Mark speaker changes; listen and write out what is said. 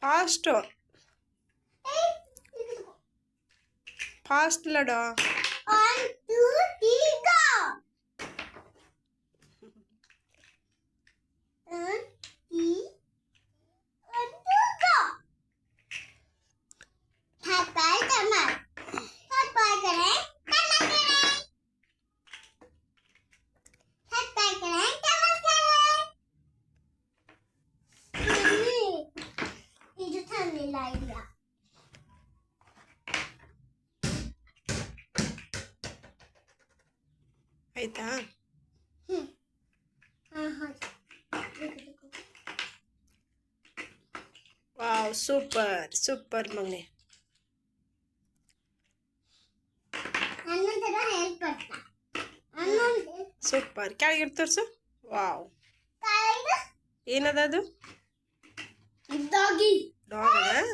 Speaker 1: Fast fast ಲಡು.
Speaker 2: 1 2 3 go. 1 2 go. थप्पड़ करें थप्पड़ करें कमर करें थप्पड़ करें कमर करें. ये जो थाने लाई दिया.
Speaker 1: ಆಯ್ತಾ? ವಾವ್, ಸೂಪರ್ ಸೂಪರ್ ಮಗನೆ. ಸೂಪರ್. ಕೆಳಗೆ ತೋರ್ಸು. ವಾವ್, ಏನದ ಅದು?
Speaker 2: ಡಾಗಿ.
Speaker 1: ಡಾಗ್.